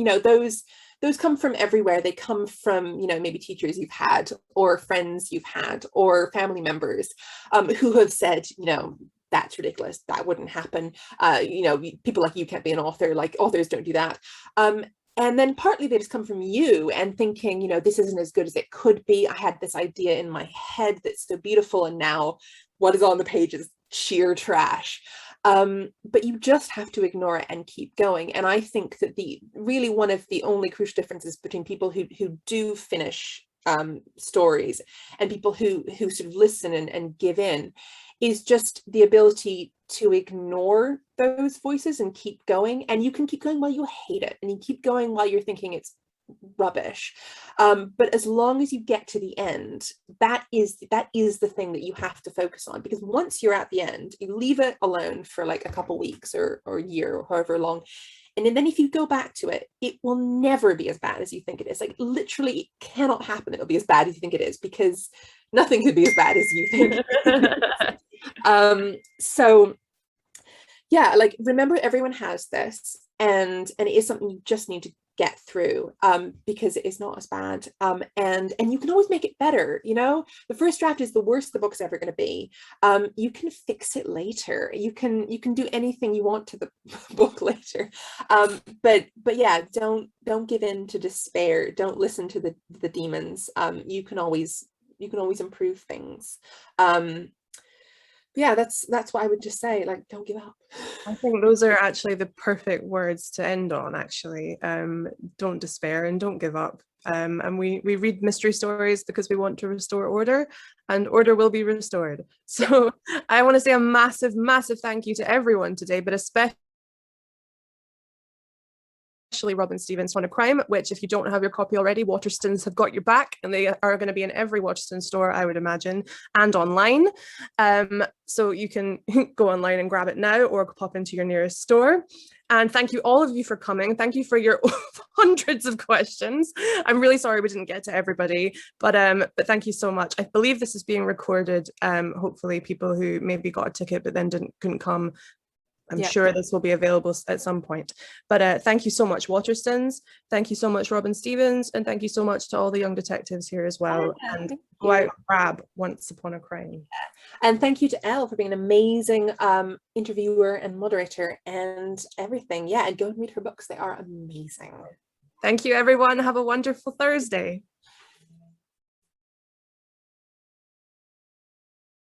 those come from everywhere. They come from, maybe teachers you've had, or friends you've had, or family members who have said, that's ridiculous. That wouldn't happen. People like you can't be an author. Like, authors don't do that. And then partly they just come from you and thinking, this isn't as good as it could be. I had this idea in my head that's so beautiful, and now what is on the page is sheer trash. But you just have to ignore it and keep going. And I think that really one of the only crucial differences between people who do finish stories and people who sort of listen and give in is just the ability to ignore those voices and keep going. And you can keep going while you hate it, and you keep going while you're thinking it's rubbish. But as long as you get to the end, that is the thing that you have to focus on, because once you're at the end, you leave it alone for like a couple weeks or a year or however long, and then if you go back to it, it will never be as bad as you think it is. Like, literally, it cannot happen it'll be as bad as you think it is, because nothing could be as bad as you think. So yeah, like, remember, everyone has this, and it is something you just need to get through, because it is not as bad, and you can always make it better. You know, the first draft is the worst the book's ever going to be. You can fix it later. You can do anything you want to the book later, but yeah, don't give in to despair. Don't listen to the demons. You can always improve things. Yeah, that's what I would just say, like, don't give up. I think those are actually the perfect words to end on, actually. Don't despair and don't give up. And we read mystery stories because we want to restore order, and order will be restored. So I want to say a massive, massive thank you to everyone today, but especially Robin Stevens' Fun of Crime, which, if you don't have your copy already, Waterstones have got your back, and they are going to be in every Waterstone store, I would imagine, and online. So you can go online and grab it now, or pop into your nearest store. And thank you, all of you, for coming. Thank you for your hundreds of questions. I'm really sorry we didn't get to everybody, but thank you so much. I believe this is being recorded. Hopefully people who maybe got a ticket but then couldn't come, I'm sure this will be available at some point. But thank you so much, Waterstones. Thank you so much, Robin Stevens. And thank you so much to all the young detectives here as well. And go out and grab Once Upon a Crime. And thank you to Elle for being an amazing interviewer and moderator and everything. Yeah, and go and read her books. They are amazing. Thank you, everyone. Have a wonderful Thursday.